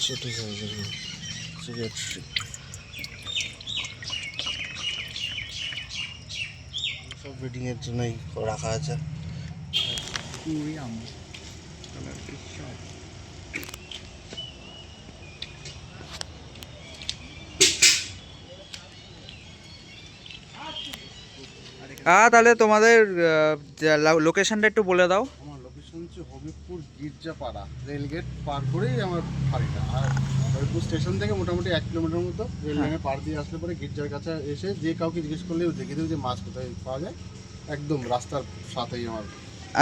ছোটো সাইজের cigarette stick সব ব্রিডিংয়ের জন্যই রাখা আছে। তাহলে তোমাদের লোকেশনটা একটু বলে দাও। আমার লোকেশন হচ্ছে হবিবপুর গির্জাপাড়া, রেলগেট পার করেই আমার বাড়িটা। আর হবিবপুর স্টেশন থেকে মোটামুটি 1 কিলোমিটার মতো রেল লাইনে পার দিয়ে আসলে পরে গির্জার কাছে এসে যে কাউকে জিজ্ঞেস করলেও দেখে দেবে যে মাছ কোথায় পাওয়া যায়, একদম রাস্তার সাথেই আমার।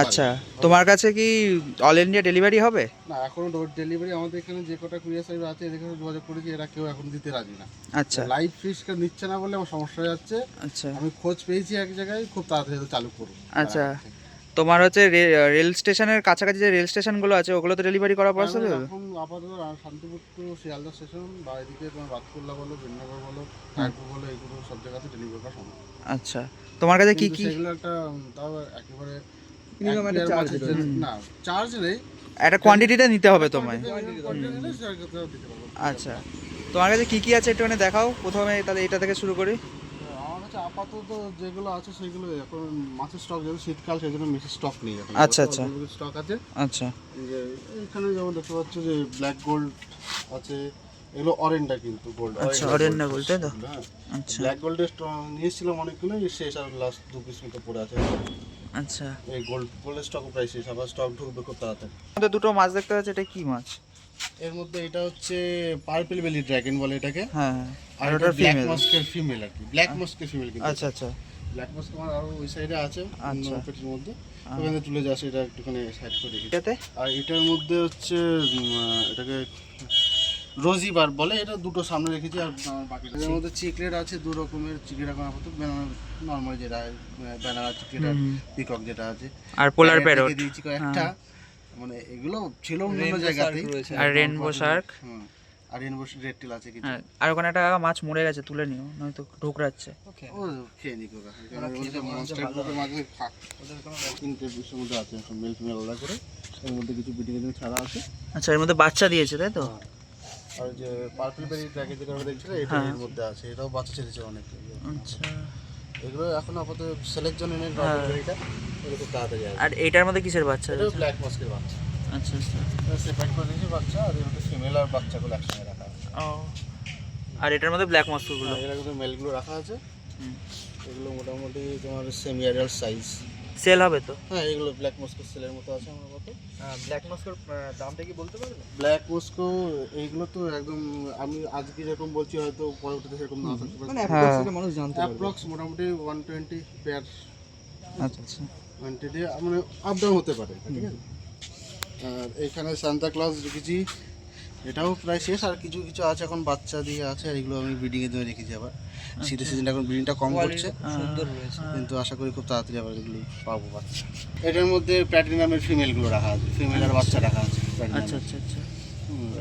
আচ্ছা, তোমার কাছে কি অল ইন্ডিয়া ডেলিভারি হবে? না, এখনো ডোর ডেলিভারি আমাদের এখানে যে কটা কুরিয়ার সার্ভিস আছে এদের কাছে যোগাযোগ করেছি, এরা কেউ এখন দিতে রাজি না। আচ্ছা লাইভ ফিশ নিচ্ছে না বলে আমার সমস্যা হয়ে যাচ্ছে। আচ্ছা আমি খোঁজ পেয়েছি এক জায়গায়, খুব তাড়াতাড়ি চালু করুন। আচ্ছা, তোমার হচ্ছে রেল স্টেশনের কাছাকাছি যে রেল স্টেশনগুলো আছে ওগুলোতে ডেলিভারি করা পসিবল? এখন আপাতত শান্তিপুর টু শিয়ালদা স্টেশন বা এদিকে তোমার বাতকুল্লা বলো, বিনগর বলো, নাগপুর বলো, এগুলো সব জায়গাতে ডেলিভারি করা সম্ভব। আচ্ছা, তোমার কাছে কি কি? সেগুলো একটা তাও একেবারে না চার্জ নেই, একটা কোয়ান্টিটিটা নিতে হবে তোমায়। আচ্ছা, আচ্ছা, তোমার কাছে কি কি আছে একটুখানি দেখাও প্রথমে, তাহলে এটা থেকে শুরু করি। আমার কাছে আপাতত যেগুলো আছে সেগুলো এখন মাছের স্টক, যেহেতু শীতকাল সেই জন্য বেশি স্টক নেই এখন। আচ্ছা আচ্ছা স্টক আছে। আচ্ছা যে এখানে যেমন দেখতে পাচ্ছ যে ব্ল্যাক গোল্ড আছে, এগুলো অরেন্ডা কিন্তু গোল্ড। আচ্ছা, অরেন্ডা গোল্ড তাই তো? আচ্ছা ব্ল্যাক গোল্ডের নিয়েছিলাম অনেকগুলো, শেষ আর লাস্ট 2 পিস মতো পড়ে আছে। আচ্ছা, এই গোল্ডের স্টক প্রাইস শেষ, আবার স্টক ঢুকবে খুব তাড়াতাড়ি। আমাদের দুটো মাছ দেখতে পাচ্ছি, এটা কি মাছ? এর মধ্যে এটা হচ্ছে পার্পল বেলি ড্রাগন বলে এটাকে। হ্যাঁ, আর ওটা ব্ল্যাক মস্কের ফিমেল আর কি, ব্ল্যাক মস্কের ফিমেল কিন্তু। আচ্ছা আচ্ছা ব্ল্যাক মস্ক আমার আরো ওই সাইডে আছে আচ্ছা পেটের মধ্যে, ওখানে তুলে যাচ্ছে, এটা একটুখানি সাইড করে রেখেছি। এটাতে আর এটার মধ্যে হচ্ছে এটাকে রোজি বার বলে, এটা দুটো সামনে রেখেছি। আর বাকিটা এর মধ্যে চিকলেট আছে, 2 রকমের চিকলেট এখন আপাতত, নর্মাল যেটা ব্যানানা চিকলেট আর পিকক যেটা আছে, আর পোলার প্যারট দিয়েছি কয়েকটা। মানে এগুলো ছিল অন্য জায়গাতেই। আর রেনবো শার্ক। আর রেনবো রেড টেল আছে কিছু। হ্যাঁ, আর ওখানে একটা মাছ মরে গেছে, তুলে নিও, নয়তো ঢোকরাচ্ছে। ও খেয়ে নিক ওরা, মনস্টার গ্রুপের মাঝে খাক। ওদের কোনো তিনটে বিষয়ের মধ্যে আছে, মেল ফিমেল আলাদা করে, এর মধ্যে কিছু ব্রিডিং এর জন্য ছাড়া আছে। আচ্ছা, এর মধ্যে বাচ্চা দিয়েছে তাই তো? আর যে পার্পল বেরি ড্রাগন যেটা আমরা দেখছিলাম, এটা এর মধ্যে আছে, এটাও বাচ্চা ছেড়েছে অনেক। আচ্ছা, এগুলো এখন আপাতত সেলের জন্য এনে পার্পল বেরিটা, এগুলো খুব তাড়াতাড়ি আসবে। আর এইটার মধ্যে কিসের বাচ্চা? এটা ব্ল্যাক মস্কের বাচ্চা। আচ্ছা আচ্ছা, সেপারেট করে দিয়েছি বাচ্চা, আর এর মধ্যে ফিমেল আর বাচ্চাগুলো একসঙ্গে রাখা আছে। ও, আর এটার মধ্যে ব্ল্যাক মস্কোগুলো? এর কিন্তু মেলগুলো রাখা আছে। এগুলো মোটামুটি তোমার সেমি অ্যাডাল্ট সাইজ। সেল হবে তো? হ্যাঁ, এগুলো ব্ল্যাক মস্কো সেলের মতো আছে আমার মতো। ব্ল্যাক মস্কোর দামটা কি বলতে পারবে? ব্ল্যাক মস্কো এইগুলো তো একদম আমি আজকে যেরকম বলছি হয়তো পরবর্তীতে সেরকম না থাকতে পারে, মানে মানুষ জানতে পারবে। অ্যাপ্রক্স মোটামুটি 120 পেয়ার। আচ্ছা আচ্ছা, 20 দিয়ে মানে আপ ডাউন হতে পারে, ঠিক আছে। আর এখানে সান্তা ক্লজ রেখেছি, এটাও প্রায় শেষ। আর কিছু কিছু আছে এখন বাচ্চা দিয়ে আছে, আর এগুলো আমি ব্রিডিংয়ের জন্য রেখেছি। আবার শীতের সিজনটা এখন ব্রিডিংটা কম করছে, সুন্দর রয়েছে, কিন্তু আশা করি খুব তাড়াতাড়ি আবার এগুলো পাবো বাচ্চা। এটার মধ্যে প্ল্যাটিনামের ফিমেলগুলো রাখা আছে, ফিমেল আর বাচ্চা রাখা আছে। আচ্ছা আচ্ছা আচ্ছা,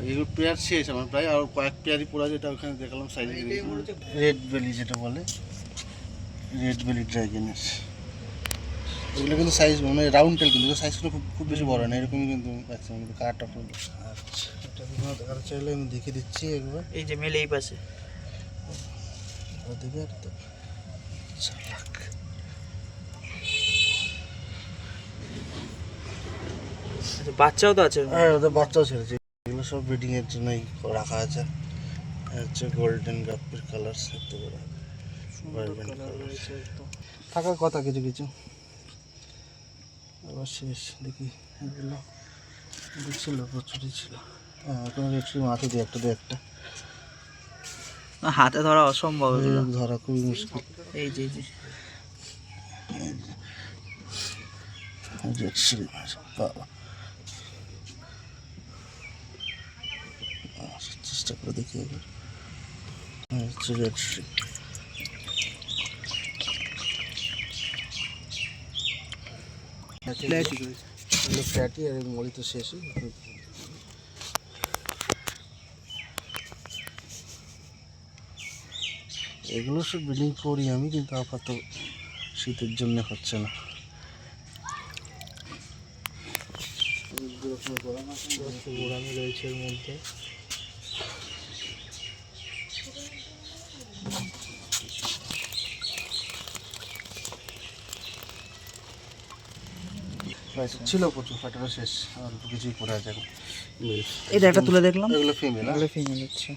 এগুলো পেয়ার শেষ আমার প্রায়, আর কয়েক পেয়ারই পড়া, যেটা ওখানে দেখালাম সাইজে। রেড বেলি যেটা বলে, রেড বেলি ড্রাগনের, এগুলো কিন্তু সাইজ মানে রাউন্ড টেল, কিন্তু সাইজগুলো খুব খুব বেশি বড় না, এরকমই কিন্তু ম্যাক্সিমাম, কিন্তু কালারটা ফুল। আচ্ছা, এটা বিভিন্ন দেখাতে চাইলে আমি দেখিয়ে দিচ্ছি একবার। এই যে মেল এই পাশে ওদিকে আর তো চালাক। আচ্ছা, বাচ্চাও তো আছে? হ্যাঁ, ওদের বাচ্চাও ছেড়েছে। এগুলো সব ব্রিডিংয়ের জন্যই রাখা আছে। হচ্ছে গোল্ডেন গাপ্পির কালার সেট করে থাকার কথা কিছু কিছু, আবার শেষ দেখি। এগুলো ছিল, প্রচুরই ছিল। হ্যাঁ, এখন একটু মাথা দিয়ে একটা দিয়ে একটা, হাতে ধরা অসম্ভব, এগুলো ধরা খুবই মুশকিল। এই যে বাবা, চেষ্টা করে দেখি এবার। রেড স্ট্রিপ, ফ্ল্যাটি, আর মলি তো শেষই। এগুলো সব ব্রিডিং করি আমি, কিন্তু আপাতত শীতের জন্য হচ্ছে না। গোড়ামি রয়েছে এর মধ্যে, ফ্লাইটার ছিল প্রচুর, ফ্লাইটারও শেষ, আর অল্প কিছুই পড়ে আছে এখন। মেল এটা একটা তুলে দেখলাম, এগুলো ফিমেল। এগুলো ফিমেল হচ্ছে।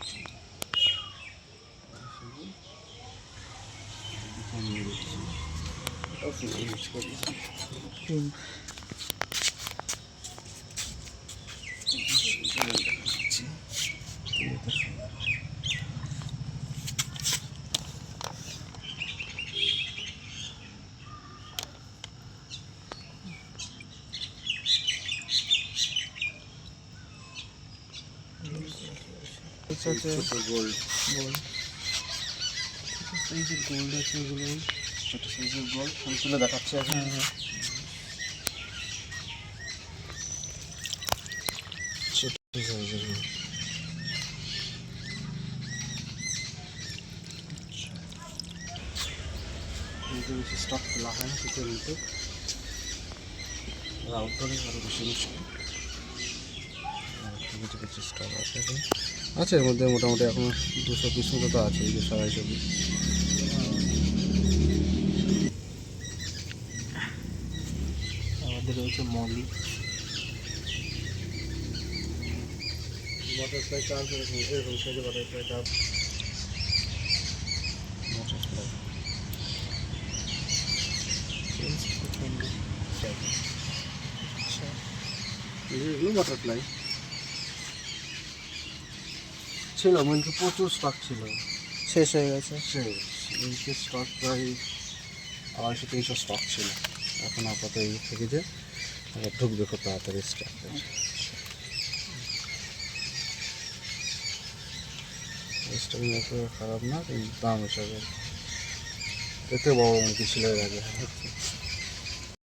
ছোট গোল্ড, সাইজের গোল্ড আছে এগুলো, ছোট সাইজের গোল্ড আমি তুলে দেখাচ্ছি এখন। ছোট সাইজের গোল্ড, বেশি স্টক খোলা হয় না শীতের মধ্যে, আউটডোরে আরও বেশি মুশকিল। কিছু কিছু স্টক আছে এখন, আছে এর মধ্যে মোটামুটি এখন 200 পিস মতো তো আছে, 200-250 পিস। আমাদের রয়েছে মলি, বাটারফ্লাই চার্জ এরকম সাইজে বাটারফ্লাই চার্জ, বাটারফ্লাই এগুলো বাটারফ্লাই ছিল, মিল্কে প্রচুর স্টক ছিল, শেষ হয়ে গেছে। মিল্কে স্টক প্রায় 250-300 স্টক ছিল, এখন আপাতত এই থেকে যে আবার ঢুকবে খুব তাড়াতাড়ি স্টক। স্টক খারাপ না, কিন্তু দাম হিসাবে এতে বড় অনেক ছিল এর আগে।